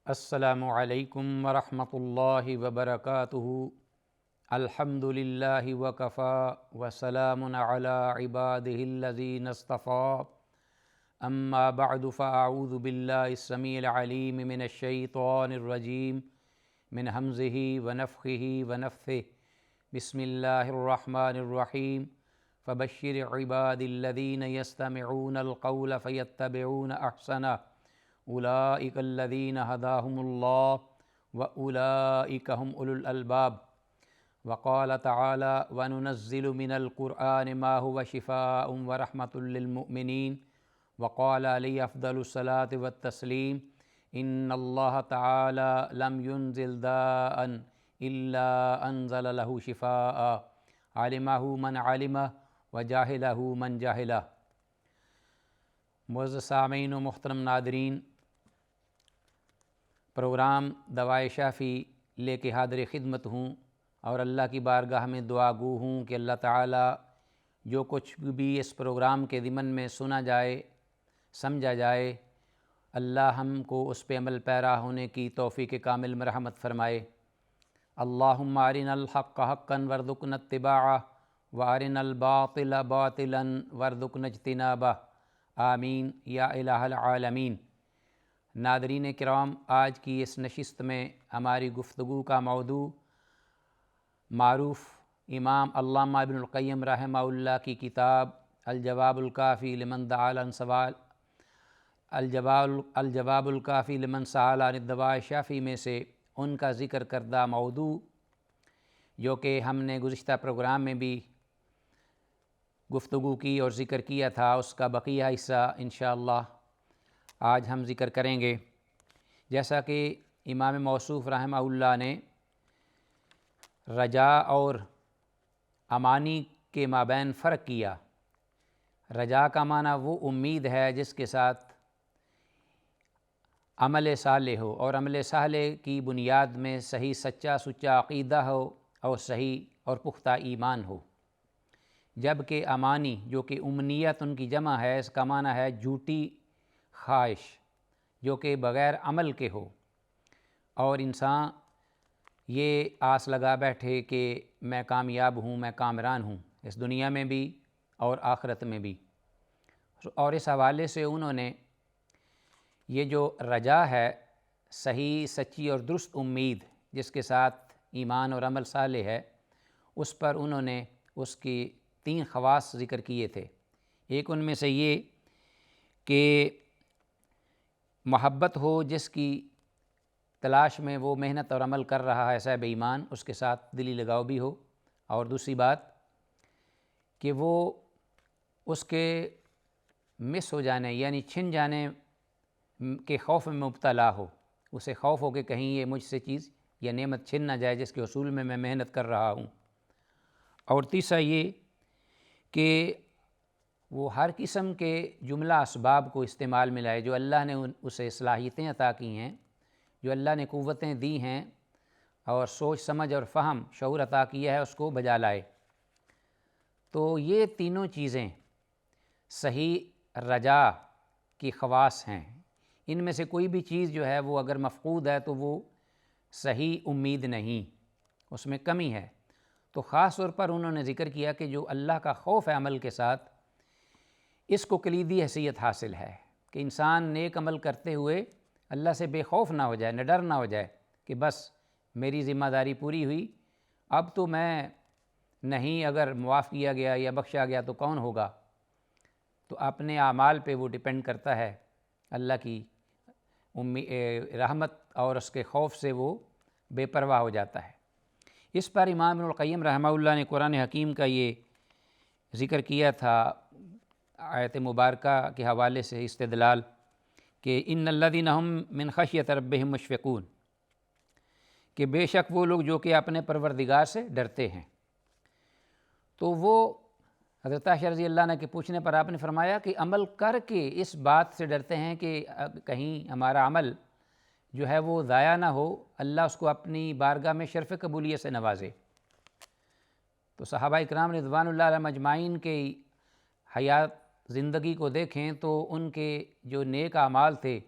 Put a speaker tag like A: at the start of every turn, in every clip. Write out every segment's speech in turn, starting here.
A: السلام علیکم ورحمۃ اللہ وبرکاتہ۔ الحمد للہ وکفی وسلام علی عبادہ الذین اصطفی، اما بعد فاعوذ باللہ السمیع العلیم من الشیطان الرجیم من ہمزہ ونفخہ ونفثہ۔ بسم اللہ الرحمن الرحیم۔ فبشر عباد الذین یستمعون القول فیتبعون احسنہ، اولئک الذین ھداھم اللہ واولئک ھم اولو الالباب۔ وقال تعالی وننزل من القرآن ما هو شفاء ورحمۃ للمؤمنین۔ وقال علیہ افضل الصلاۃ والتسلیم، ان اللہ تعالی لم ينزل داء الا انزل له شفاء، علمہ من علمہ وجاہلہ من جاہلہ۔ معزز سامعین و محترم ناظرین، پروگرام دوائے شافی لے کے حاضر خدمت ہوں اور اللہ کی بارگاہ میں دعا گو ہوں کہ اللہ تعالیٰ جو کچھ بھی اس پروگرام کے ضمن میں سنا جائے، سمجھا جائے، اللہ ہم کو اس پہ عمل پیرا ہونے کی توفیق کامل مرحمت فرمائے۔ اللہم ارنا الحق حقا وارزقنا اتباعہ وارنا الباطل باطلا وارزقنا اجتنابہ، آمین یا الہ العالمین۔ ناظرین کرام، آج کی اس نشست میں ہماری گفتگو کا موضوع معروف امام علامہ ابن القیم رحمہ اللہ کی کتاب الجواب الکافی لمن دعا عن سوال الجواب الکافی لمن سأل عن الدواء الشافی میں سے ان کا ذکر کردہ موضوع، جو کہ ہم نے گزشتہ پروگرام میں بھی گفتگو کی اور ذکر کیا تھا، اس کا بقیہ حصہ انشاءاللہ آج ہم ذکر کریں گے۔ جیسا کہ امام موصوف رحمہ اللہ نے رجا اور امانی کے مابین فرق کیا۔ رجا کا معنی وہ امید ہے جس کے ساتھ عمل صالح ہو، اور عمل صالح کی بنیاد میں صحیح سچا عقیدہ ہو اور صحیح اور پختہ ایمان ہو۔ جبکہ امانی، جو کہ امنیت ان کی جمع ہے، اس کا معنی ہے جھوٹی خواہش جو کہ بغیر عمل کے ہو، اور انسان یہ آس لگا بیٹھے کہ میں کامیاب ہوں، میں کامران ہوں، اس دنیا میں بھی اور آخرت میں بھی۔ اور اس حوالے سے انہوں نے یہ جو رجا ہے، صحیح سچی اور درست امید جس کے ساتھ ایمان اور عمل صالح ہے، اس پر انہوں نے اس کی 3 خواص ذکر کیے تھے۔ ایک ان میں سے یہ کہ محبت ہو جس کی تلاش میں وہ محنت اور عمل کر رہا ہے صاحب ایمان، اس کے ساتھ دلی لگاؤ بھی ہو، اور دوسری بات کہ وہ اس کے مس ہو جانے یعنی چھن جانے کے خوف میں مبتلا ہو، اسے خوف ہو کہ کہیں یہ مجھ سے چیز یا نعمت چھن نہ جائے جس کے حصول میں محنت کر رہا ہوں۔ اور تیسرا یہ کہ وہ ہر قسم کے جملہ اسباب کو استعمال میں لائے جو اللہ نے اسے صلاحیتیں عطا کی ہیں، جو اللہ نے قوتیں دی ہیں اور سوچ سمجھ اور فہم شعور عطا کیا ہے، اس کو بجا لائے۔ تو یہ تینوں چیزیں صحیح رجا کی خواص ہیں۔ ان میں سے کوئی بھی چیز جو ہے وہ اگر مفقود ہے تو وہ صحیح امید نہیں، اس میں کمی ہے۔ تو خاص طور پر انہوں نے ذکر کیا کہ جو اللہ کا خوف ہے عمل کے ساتھ، اس کو کلیدی حیثیت حاصل ہے کہ انسان نیک عمل کرتے ہوئے اللہ سے بے خوف نہ ہو جائے، نہ ڈر نہ ہو جائے کہ بس میری ذمہ داری پوری ہوئی، اب تو میں نہیں، اگر معاف کیا گیا یا بخشا گیا تو کون ہوگا۔ تو اپنے اعمال پہ وہ ڈیپینڈ کرتا ہے، اللہ کی رحمت اور اس کے خوف سے وہ بے پرواہ ہو جاتا ہے۔ اس پر امام ابن القیم رحمہ اللہ نے قرآن حکیم کا یہ ذکر کیا تھا آیت مبارکہ کے حوالے سے استدلال کہ ان الذین ھم من خشیۃ ربہم مشفقون، کہ بے شک وہ لوگ جو کہ اپنے پروردگار سے ڈرتے ہیں۔ تو وہ حضرت عائشہ رضی اللہ عنہ کے پوچھنے پر آپ نے فرمایا کہ عمل کر کے اس بات سے ڈرتے ہیں کہ کہیں ہمارا عمل جو ہے وہ ضائع نہ ہو، اللہ اس کو اپنی بارگاہ میں شرف قبولیت سے نوازے۔ تو صحابہ اکرام رضوان اللہ علیہم اجمعین کے حیات زندگی کو دیکھیں تو ان کے جو نیک اعمال تھے،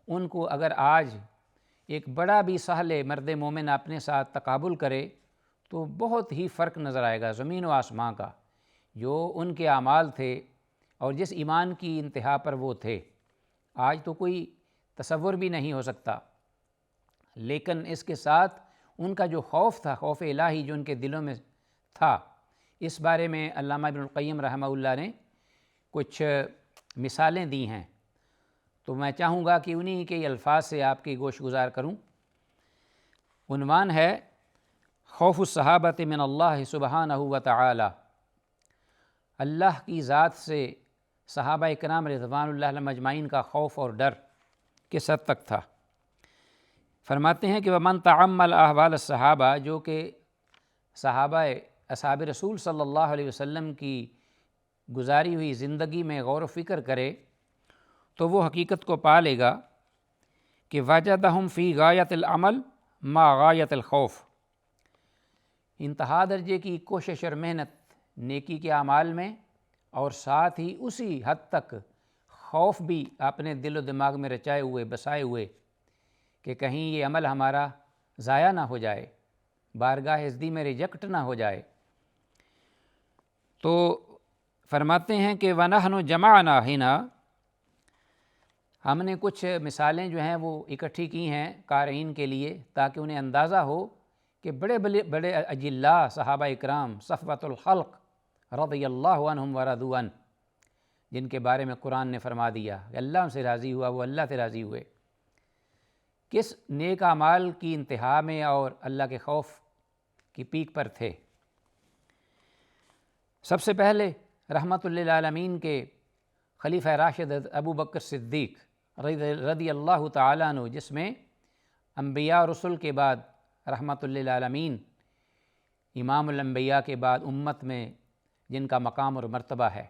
A: ان کو اگر آج ایک بڑا بھی سہل مرد مومن اپنے ساتھ تقابل کرے تو بہت ہی فرق نظر آئے گا زمین و آسمان کا، جو ان کے اعمال تھے اور جس ایمان کی انتہا پر وہ تھے آج تو کوئی تصور بھی نہیں ہو سکتا۔ لیکن اس کے ساتھ ان کا جو خوف تھا، خوف الہی جو ان کے دلوں میں تھا، اس بارے میں علامہ ابن القیم رحمہ اللہ نے کچھ مثالیں دی ہیں، تو میں چاہوں گا کہ انہی کے الفاظ سے آپ کی گوش گزار کروں۔ عنوان ہے خوف الصحابۃ من اللہ سبحانہ و تعالی، اللہ کی ذات سے صحابہ اکرام رضوان اللہ علیہم اجمعین کا خوف اور ڈر کس حد تک تھا۔ فرماتے ہیں کہ ومن تعمل احوال الصحابہ، جو کہ صحابہ اصحاب رسول صلی اللہ علیہ وسلم کی گزاری ہوئی زندگی میں غور و فکر کرے تو وہ حقیقت کو پا لے گا کہ وجدہم فی غایۃ العمل ما غایۃ الخوف، انتہا درجے کی کوشش اور محنت نیکی کے اعمال میں، اور ساتھ ہی اسی حد تک خوف بھی اپنے دل و دماغ میں رچائے ہوئے بسائے ہوئے کہ کہیں یہ عمل ہمارا ضائع نہ ہو جائے، بارگاہ ازدی میں ریجیکٹ نہ ہو جائے۔ تو فرماتے ہیں کہ وَنَحْنُ جَمَعْنَا ہِنَا، ہم نے کچھ مثالیں جو ہیں وہ اکٹھی کی ہیں قارئین کے لیے تاکہ انہیں اندازہ ہو کہ بڑے بڑے اجلاء صحابہ اکرام صفوۃ الخلق رضی اللہ عنہم ورضوا عنہ، جن کے بارے میں قرآن نے فرما دیا کہ اللہ ان سے راضی ہوا، وہ اللہ سے راضی ہوئے، کس نیک اعمال کی انتہا میں اور اللہ کے خوف کی پیک پر تھے۔ سب سے پہلے رحمت للعالمین کے خلیفہ راشد ابو بکر صدیق رضی اللہ تعالیٰ عنہ، جس میں انبیاء اور رسل کے بعد رحمت للعالمین، امام الانبیاء کے بعد امت میں جن کا مقام اور مرتبہ ہے،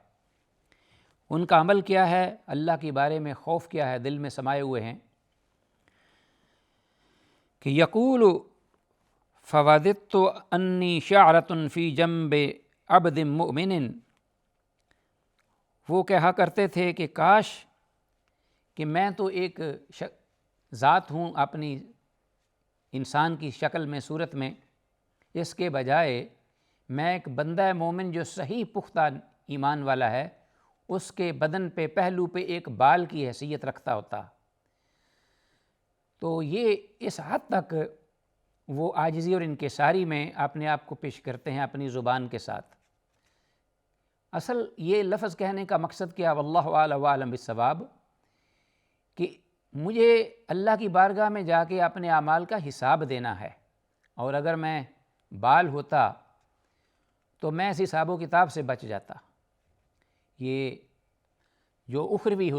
A: ان کا عمل کیا ہے، اللہ کے بارے میں خوف کیا ہے، دل میں سمائے ہوئے ہیں کہ یقول فوددت انی شعرۃ فی جنب عبد مؤمن، وہ کہا کرتے تھے کہ کاش کہ میں تو ایک ذات ہوں اپنی انسان کی شکل میں، صورت میں، اس کے بجائے میں ایک بندہ مومن جو صحیح پختہ ایمان والا ہے، اس کے بدن پہ پہلو پہ ایک بال کی حیثیت رکھتا ہوتا۔ تو یہ اس حد تک وہ عاجزی اور انکساری میں اپنے آپ کو پیش کرتے ہیں اپنی زبان کے ساتھ۔ اصل یہ لفظ کہنے کا مقصد کیا، واللہ اعلم وعلم بالصواب، کہ مجھے اللہ کی بارگاہ میں جا کے اپنے اعمال کا حساب دینا ہے، اور اگر میں بال ہوتا تو میں اس حساب و کتاب سے بچ جاتا۔ یہ جو اخروی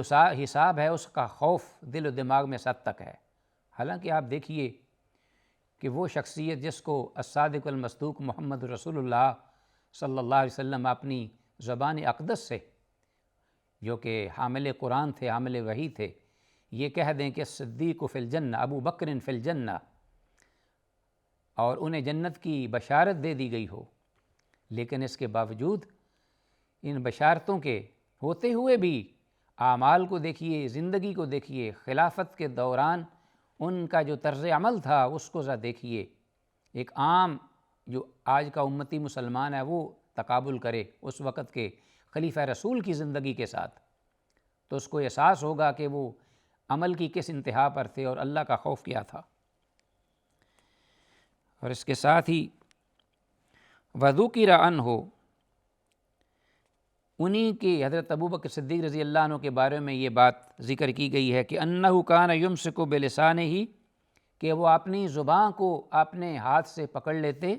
A: حساب ہے اس کا خوف دل و دماغ میں حد تک ہے۔ حالانکہ آپ دیکھیے کہ وہ شخصیت جس کو الصادق المصدوق محمد رسول اللہ صلی اللہ علیہ وسلم اپنی زبان اقدس سے، جو کہ حامل قرآن تھے، حامل وحی تھے، یہ کہہ دیں کہ صدیق فی الجنہ، ابو بکر فی الجنہ، اور انہیں جنت کی بشارت دے دی گئی ہو، لیکن اس کے باوجود ان بشارتوں کے ہوتے ہوئے بھی اعمال کو دیکھیے، زندگی کو دیکھیے، خلافت کے دوران ان کا جو طرز عمل تھا اس کو ذرا دیکھیے۔ ایک عام جو آج کا امتی مسلمان ہے وہ تقابل کرے اس وقت کے خلیفہ رسول کی زندگی کے ساتھ، تو اس کو احساس ہوگا کہ وہ عمل کی کس انتہا پر تھے اور اللہ کا خوف کیا تھا۔ اور اس کے ساتھ ہی وذکر عنہ، انہی کی حضرت ابوبکر صدیق رضی اللہ عنہ کے بارے میں یہ بات ذکر کی گئی ہے کہ انہ کان یمسک بلسانہ، کہ وہ اپنی زبان کو اپنے ہاتھ سے پکڑ لیتے،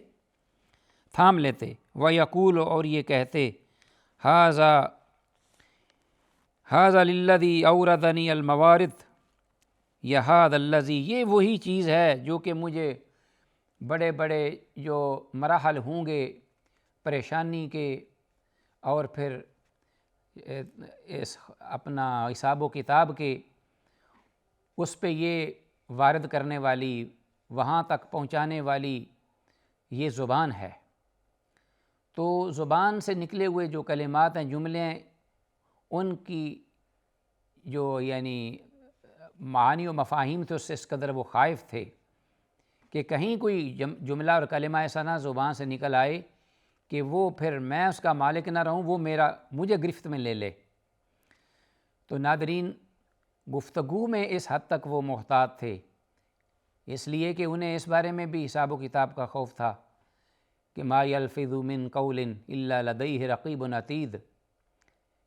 A: تھام لیتے، ویقول، اور یہ کہتے، ھذا للذی اوردنی الموارد، یا ھذا الذی، یہ وہی چیز ہے جو کہ مجھے بڑے بڑے جو مراحل ہوں گے پریشانی کے، اور پھر اپنا حساب و کتاب کے، اس پہ یہ وارد کرنے والی، وہاں تک پہنچانے والی یہ زبان ہے۔ تو زبان سے نکلے ہوئے جو کلمات ہیں، جملے، ان کی جو یعنی معانی و مفاہیم تھے اس سے اس قدر وہ خائف تھے کہ کہیں کوئی جملہ اور کلمہ ایسا نہ زبان سے نکل آئے کہ وہ پھر میں اس کا مالک نہ رہوں، وہ مجھے گرفت میں لے لے۔ تو ناظرین، گفتگو میں اس حد تک وہ محتاط تھے، اس لیے کہ انہیں اس بارے میں بھی حساب و کتاب کا خوف تھا کہ ما یلفظ من قول الا لدیہ رقیب عتید،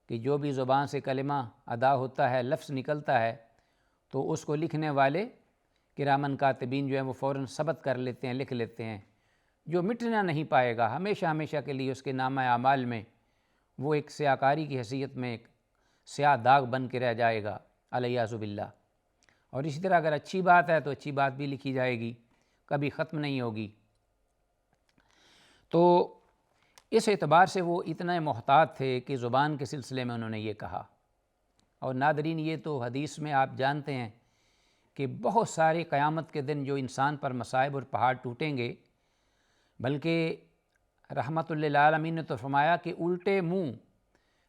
A: کہ جو بھی زبان سے کلمہ ادا ہوتا ہے، لفظ نکلتا ہے، تو اس کو لکھنے والے کرامن کاتبین جو ہیں وہ فوراً ثبت کر لیتے ہیں، لکھ لیتے ہیں، جو مٹنا نہیں پائے گا، ہمیشہ ہمیشہ کے لیے اس کے نامہ اعمال میں وہ ایک سیاہ کاری کی حیثیت میں ایک سیاہ داغ بن کے رہ جائے گا، الیاذ باللہ۔ اور اسی طرح اگر اچھی بات ہے تو اچھی بات بھی لکھی جائے گی، کبھی ختم نہیں ہوگی۔ تو اس اعتبار سے وہ اتنے محتاط تھے کہ زبان کے سلسلے میں انہوں نے یہ کہا۔ اور ناظرین، یہ تو حدیث میں آپ جانتے ہیں کہ بہت سارے قیامت کے دن جو انسان پر مصائب اور پہاڑ ٹوٹیں گے، بلکہ رحمت للعالمین نے تو فرمایا کہ الٹے منہ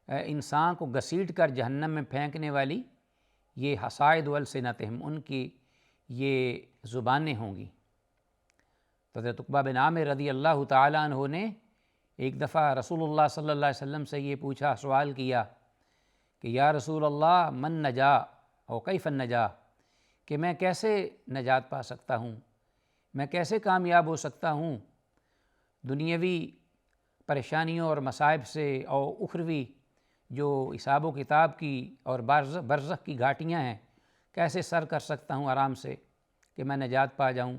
A: انسان کو گھسیٹ کر جہنم میں پھینکنے والی یہ حصائد والسنتہم، ان کی یہ زبانیں ہوں گی۔ تو حضرت عقبہ بن عامر رضی اللہ تعالیٰ عنہ نے ایک دفعہ رسول اللہ صلی اللہ علیہ وسلم سے یہ پوچھا، سوال کیا کہ یا رسول اللہ من نجا او کیف النجا، کہ میں کیسے نجات پا سکتا ہوں، میں کیسے کامیاب ہو سکتا ہوں دنیاوی پریشانیوں اور مصائب سے، اور اخروی جو حساب و کتاب کی اور برزخ کی گھاٹیاں ہیں، کیسے سر کر سکتا ہوں آرام سے کہ میں نجات پا جاؤں۔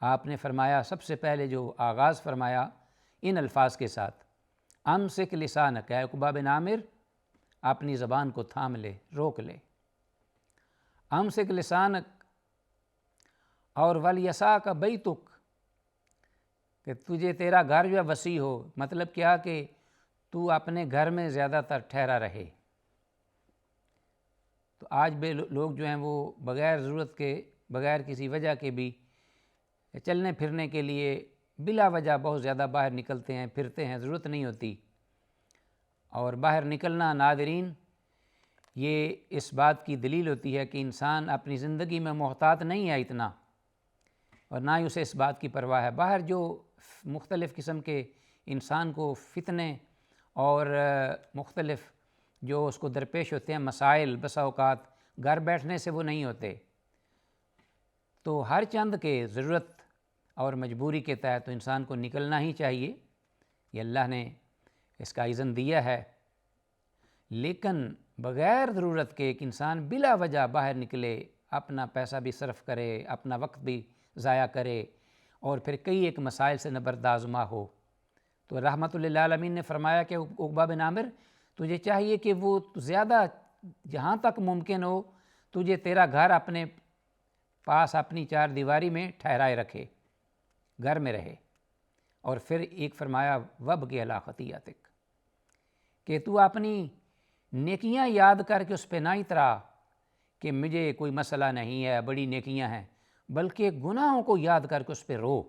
A: آپ نے فرمایا، سب سے پہلے جو آغاز فرمایا ان الفاظ کے ساتھ، امسک لسانک، اے عقبہ بن عامر اپنی زبان کو تھام لے، روک لے۔ امسک لسانک، اور ولیساک بیتک، کہ تجھے تیرا گھر جو ہے وسیع ہو، مطلب کیا کہ تو اپنے گھر میں زیادہ تر ٹھہرا رہے۔ تو آج بھی لوگ جو ہیں وہ بغیر ضرورت کے، بغیر کسی وجہ کے بھی چلنے پھرنے کے لیے بلا وجہ بہت زیادہ باہر نکلتے ہیں، پھرتے ہیں، ضرورت نہیں ہوتی۔ اور باہر نکلنا ناظرین یہ اس بات کی دلیل ہوتی ہے کہ انسان اپنی زندگی میں محتاط نہیں ہے اتنا، اور نہ ہی اسے اس بات کی پرواہ ہے۔ باہر جو مختلف قسم کے انسان کو فتنے اور مختلف جو اس کو درپیش ہوتے ہیں مسائل، بسا اوقات گھر بیٹھنے سے وہ نہیں ہوتے، تو ہر چند کے ضرورت اور مجبوری کے تحت تو انسان کو نکلنا ہی چاہیے، یہ اللہ نے اس کا اذن دیا ہے۔ لیکن بغیر ضرورت کے ایک انسان بلا وجہ باہر نکلے، اپنا پیسہ بھی صرف کرے، اپنا وقت بھی ضائع کرے، اور پھر کئی ایک مسائل سے نبردآزما ہو، تو رحمت للعالمین نے فرمایا کہ عقبہ بن عامر تجھے چاہیے کہ وہ زیادہ جہاں تک ممکن ہو تجھے تیرا گھر اپنے پاس اپنی چار دیواری میں ٹھہرائے رکھے، گھر میں رہے۔ اور پھر ایک فرمایا وابکی علی خطیئتک، کہ تو اپنی نیکیاں یاد کر کے اس پہ نہ اترا کہ مجھے کوئی مسئلہ نہیں ہے، بڑی نیکیاں ہیں، بلکہ گناہوں کو یاد کر کے اس پہ رو،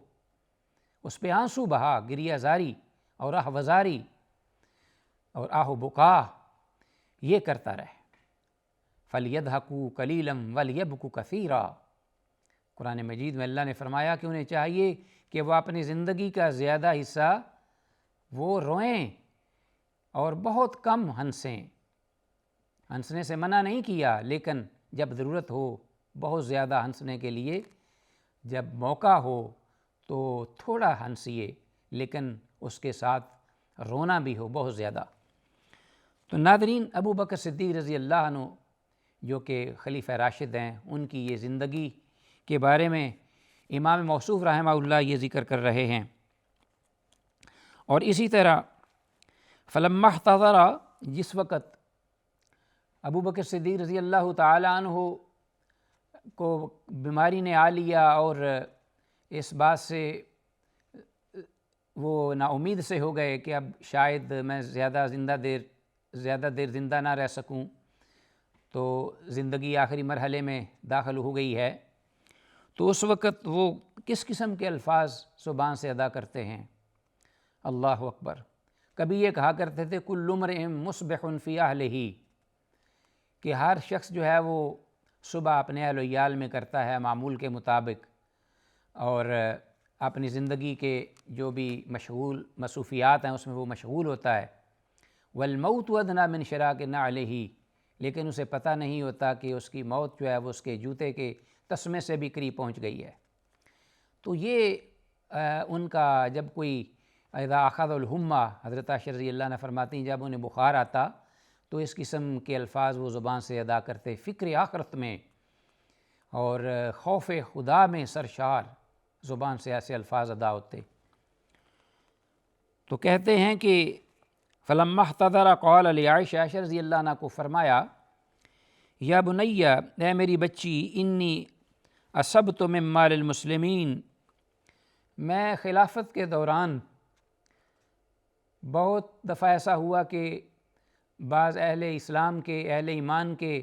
A: اس پہ آنسو بہا، گریہ زاری اور آہ وزاری اور آہ و بکا یہ کرتا رہے۔ فَلْيَضْحَكُوا قَلِيلًا وَلْيَبْكُوا كَثِيرًا، قرآن مجید میں اللہ نے فرمایا کہ انہیں چاہیے کہ وہ اپنی زندگی کا زیادہ حصہ وہ روئیں اور بہت کم ہنسیں۔ ہنسنے سے منع نہیں کیا، لیکن جب ضرورت ہو بہت زیادہ ہنسنے کے لیے، جب موقع ہو تو تھوڑا ہنسیے، لیکن اس کے ساتھ رونا بھی ہو بہت زیادہ۔ تو ناظرین، ابو بکر صدیق رضی اللہ عنہ جو کہ خلیفہ راشد ہیں، ان کی یہ زندگی کے بارے میں امام موصوف رحمہ اللہ یہ ذکر کر رہے ہیں۔ اور اسی طرح فلما احتضر، جس وقت ابو بکر صدیق رضی اللہ تعالیٰ عنہ کو بیماری نے آ لیا اور اس بات سے وہ نا امید سے ہو گئے کہ اب شاید میں زیادہ دیر زندہ نہ رہ سکوں، تو زندگی آخری مرحلے میں داخل ہو گئی ہے، تو اس وقت وہ کس قسم کے الفاظ زبان سے ادا کرتے ہیں؟ اللہ اکبر! کبھی یہ کہا کرتے تھے کل امرئ مصبح فی اہلہ، کہ ہر شخص جو ہے وہ صبح اپنے اہل و عیال میں کرتا ہے معمول کے مطابق، اور اپنی زندگی کے جو بھی مشغول مصروفیات ہیں اس میں وہ مشغول ہوتا ہے۔ والموت ادنیٰ من شراک نعلہ، لیکن اسے پتہ نہیں ہوتا کہ اس کی موت جو ہے وہ اس کے جوتے کے تسمے سے بھی قریب پہنچ گئی ہے۔ تو یہ ان کا جب کوئی اذا اخذ الحمہ، حضرت عائشہ رضی اللہ عنہ فرماتی ہیں جب انہیں بخار آتا تو اس قسم کے الفاظ وہ زبان سے ادا کرتے، فکر آخرت میں اور خوف خدا میں سرشار زبان سے ایسے الفاظ ادا ہوتے۔ تو کہتے ہیں کہ فلما احتضر قال لعائشہ، عائشہ رضی اللہ عنہ کو فرمایا یا بنیہ، اے میری بچی، انی اصبت من مال المسلمین، میں خلافت کے دوران بہت دفعہ ایسا ہوا کہ بعض اہل اسلام کے، اہل ایمان کے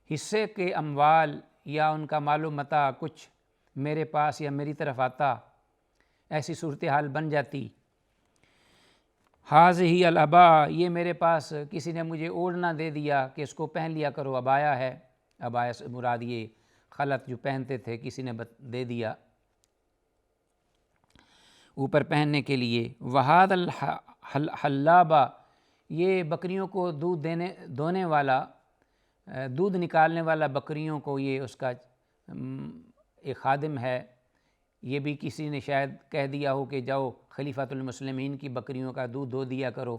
A: حصے کے اموال یا ان کا مال و متاع کچھ میرے پاس یا میری طرف آتا، ایسی صورتحال بن جاتی۔ حاذہ الابا، یہ میرے پاس کسی نے مجھے اوڑھنا دے دیا کہ اس کو پہن لیا کرو، ابایا ہے، ابایا سے مراد یہ خلط جو پہنتے تھے، کسی نے دے دیا اوپر پہننے کے لیے۔ وہاد الحلابہ، یہ بکریوں کو دودھ دونے والا، دودھ نکالنے والا بکریوں کو یہ اس کا ایک خادم ہے، یہ بھی کسی نے شاید کہہ دیا ہو کہ جاؤ خلیفۃ المسلمین کی بکریوں کا دودھ دو دیا کرو۔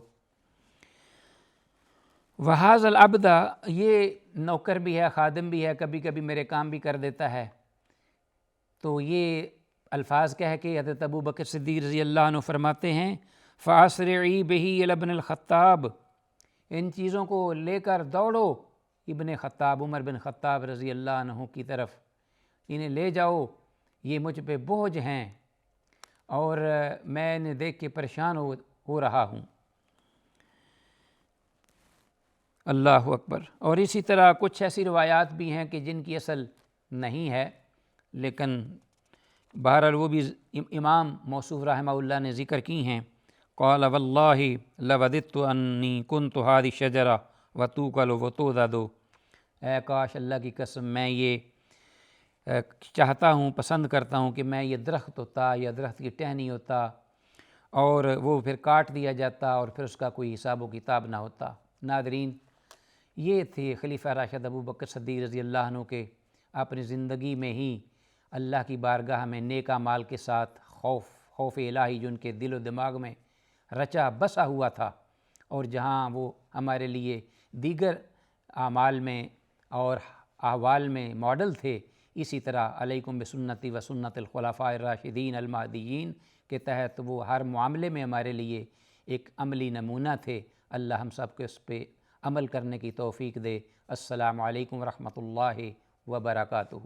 A: وہذا العبد، یہ نوکر بھی ہے، خادم بھی ہے، کبھی کبھی میرے کام بھی کر دیتا ہے۔ تو یہ الفاظ کہہ کے حضرت ابو بکر صدیق رضی اللہ عنہ فرماتے ہیں فاسرعی بہ الی ابن الخطاب، ان چیزوں کو لے کر دوڑو ابن خطاب، عمر بن خطاب رضی اللہ عنہ کی طرف، انہیں لے جاؤ، یہ مجھ پہ بوجھ ہیں اور میں انہیں دیکھ کے پریشان ہو رہا ہوں۔ اللہ اکبر۔ اور اسی طرح کچھ ایسی روایات بھی ہیں کہ جن کی اصل نہیں ہے، لیکن بہرحال وہ بھی امام موصوف رحمہ اللہ نے ذکر کی ہیں۔ قال واللہ لوددت انی کنت هذه الشجرہ وتوکل وتعضد، اے کاش اللہ کی قسم میں یہ چاہتا ہوں، پسند کرتا ہوں کہ میں یہ درخت ہوتا یا درخت کی ٹہنی ہوتا اور وہ پھر کاٹ دیا جاتا اور پھر اس کا کوئی حساب و کتاب نہ ہوتا۔ ناظرین، یہ تھے خلیفہ راشد ابو بکر صدیق رضی اللہ عنہ کے اپنی زندگی میں ہی اللہ کی بارگاہ میں نیک اعمال کے ساتھ خوف الہی جو ان کے دل و دماغ میں رچا بسا ہوا تھا، اور جہاں وہ ہمارے لیے دیگر اعمال میں اور احوال میں ماڈل تھے، اسی طرح علیکم بسنتی و سنت الخلفاء الراشدین المہدیین کے تحت وہ ہر معاملے میں ہمارے لیے ایک عملی نمونہ تھے۔ اللہ ہم سب کو اس پہ عمل کرنے کی توفیق دے۔ السلام علیکم ورحمۃ اللہ وبرکاتہ۔